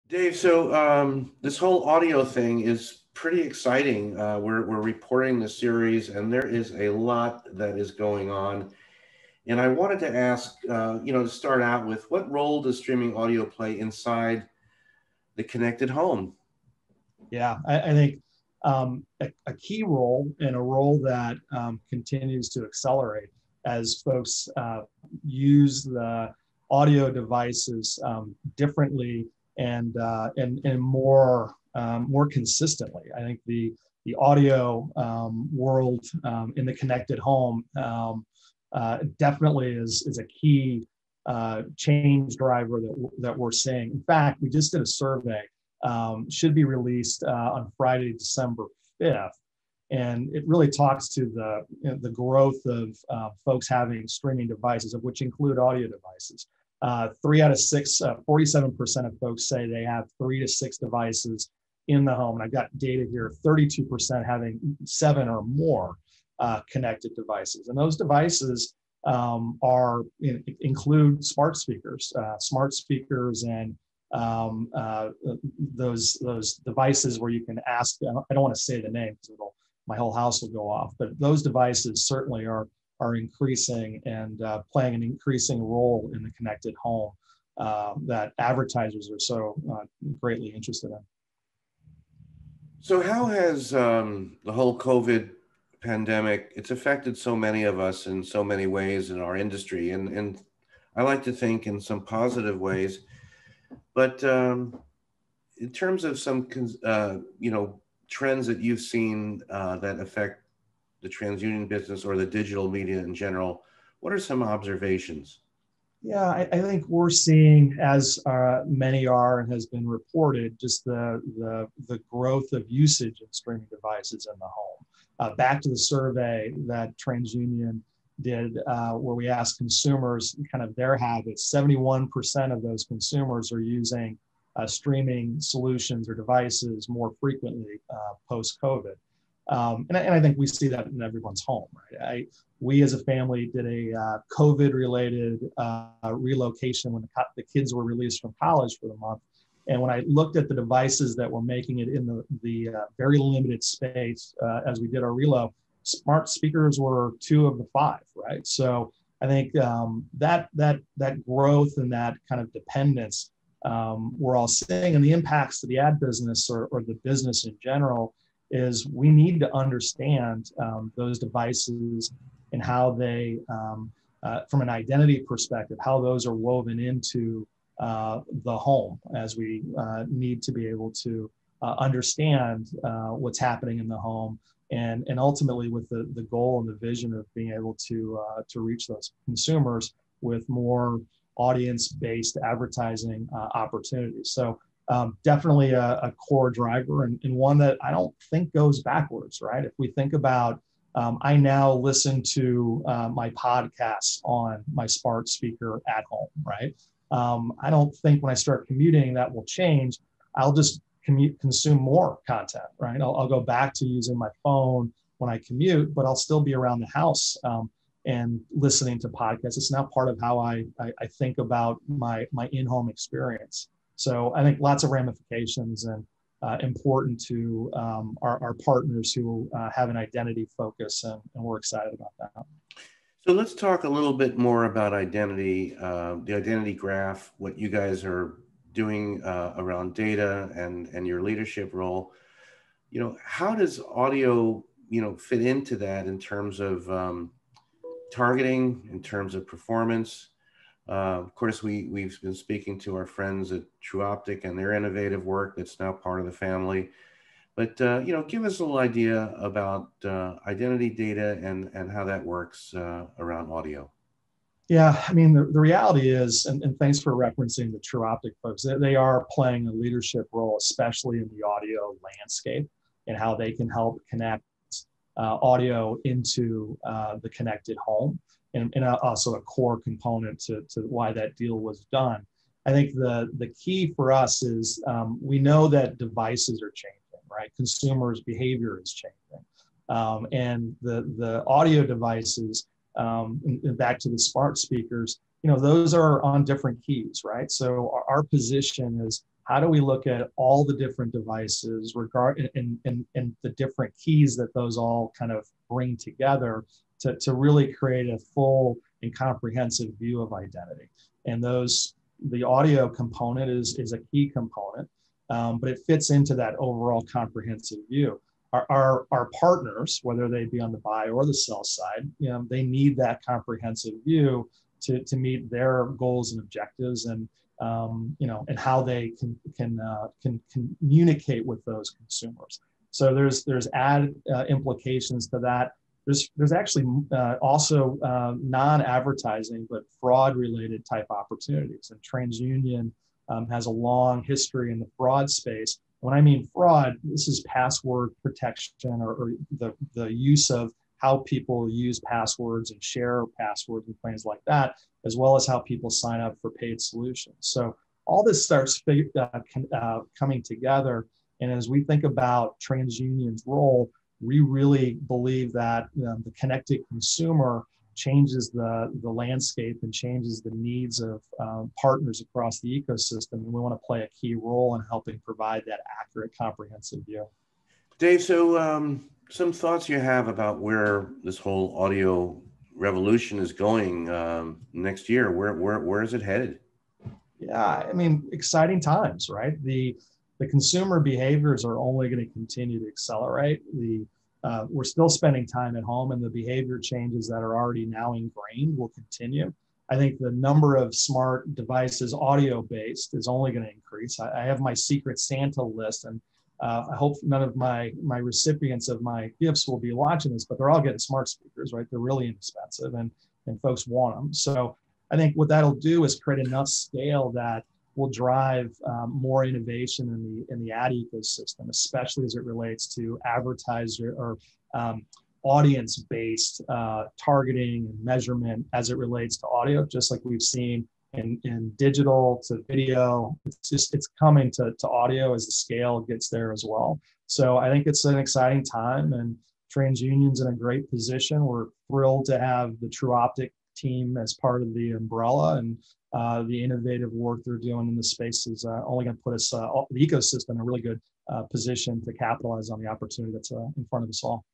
Dave, so this whole audio thing is pretty exciting. We're reporting the series, and there is a lot that is going on. And I wanted to ask, to start out with, what role does streaming audio play inside the connected home? Yeah, I think a key role and a role that continues to accelerate as folks use the audio devices differently and more consistently. I think the audio world in the connected home definitely is a key change driver that we're seeing. In fact, we just did a survey, should be released on Friday, December 5th. And it really talks to the growth of folks having streaming devices, of which include audio devices. 3 out of 6, 47% of folks say they have 3 to 6 devices in the home. And I've got data here, 32% having 7 or more connected devices. And those devices include smart speakers and those devices where you can ask. I don't want to say the name because my whole house will go off. But those devices certainly are increasing and playing an increasing role in the connected home that advertisers are so greatly interested in. So, how has the whole COVID pandemic, it's affected so many of us in so many ways in our industry, and I like to think in some positive ways. But in terms of some, trends that you've seen that affect the TransUnion business or the digital media in general, what are some observations? Yeah, I think we're seeing, as many are and has been reported, just the growth of usage of streaming devices in the home. Back to the survey that TransUnion did, where we asked consumers kind of their habits. 71% of those consumers are using streaming solutions or devices more frequently post-COVID. And I think we see that in everyone's home, right? We as a family did a COVID-related relocation when the kids were released from college for the month. And when I looked at the devices that were making it in the very limited space as we did our relo, smart speakers were 2 of the 5, right? So I think that growth and that kind of dependence we're all seeing, and the impacts to the ad business or the business in general, is we need to understand those devices and how they, from an identity perspective, how those are woven into the home, as we need to be able to understand what's happening in the home, and ultimately with the goal and the vision of being able to reach those consumers with more audience-based advertising opportunities. So definitely a core driver, and one that I don't think goes backwards, right? If we think about, I now listen to my podcasts on my smart speaker at home, right? I don't think when I start commuting that will change. I'll just consume more content, right? I'll go back to using my phone when I commute, but I'll still be around the house and listening to podcasts. It's now part of how I think about my in-home experience. So I think lots of ramifications, and important to our partners who have an identity focus, and we're excited about that. So let's talk a little bit more about identity, the identity graph, what you guys are doing around data and your leadership role. How does audio, fit into that in terms of targeting, in terms of performance? Of course, we've been speaking to our friends at TrueOptic and their innovative work that's now part of the family. But give us a little idea about identity data and how that works around audio. Yeah, I mean, the reality is, and thanks for referencing the TrueOptic folks, they are playing a leadership role, especially in the audio landscape, and how they can help connect audio into the connected home, and also a core component to why that deal was done. I think the key for us is, we know that devices are changing, right? Consumers' behavior is changing. And the audio devices, and back to the smart speakers, those are on different keys, right? So our position is how do we look at all the different devices and the different keys that those all kind of bring together to really create a full and comprehensive view of identity. And the audio component is a key component, but it fits into that overall comprehensive view. Our partners, whether they be on the buy or the sell side, they need that comprehensive view to meet their goals and objectives, and and how they can communicate with those consumers. So there's added implications to that. There's actually also non-advertising but fraud-related type opportunities, and TransUnion has a long history in the fraud space. When I mean fraud, this is password protection or the use of how people use passwords and share passwords and things like that, as well as how people sign up for paid solutions. So all this starts coming together. And as we think about TransUnion's role, we really believe that the connected consumer changes the landscape and changes the needs of partners across the ecosystem. And we want to play a key role in helping provide that accurate, comprehensive view. Dave, so some thoughts you have about where this whole audio revolution is going next year? Where is it headed? Yeah, I mean, exciting times, right? The consumer behaviors are only going to continue to accelerate. We're still spending time at home, and the behavior changes that are already now ingrained will continue. I think the number of smart devices, audio-based, is only going to increase. I have my secret Santa list, and I hope none of my recipients of my gifts will be watching this, but they're all getting smart speakers, right? They're really inexpensive, and folks want them. So I think what that'll do is create enough scale that will drive more innovation in the ad ecosystem, especially as it relates to advertiser or audience-based targeting and measurement as it relates to audio, just like we've seen in digital to video. It's coming to audio as the scale gets there as well. So I think it's an exciting time, and TransUnion's in a great position. We're thrilled to have the TrueOptic team as part of the umbrella, and the innovative work they're doing in the space is only going to put us, the ecosystem, in a really good position to capitalize on the opportunity that's in front of us all.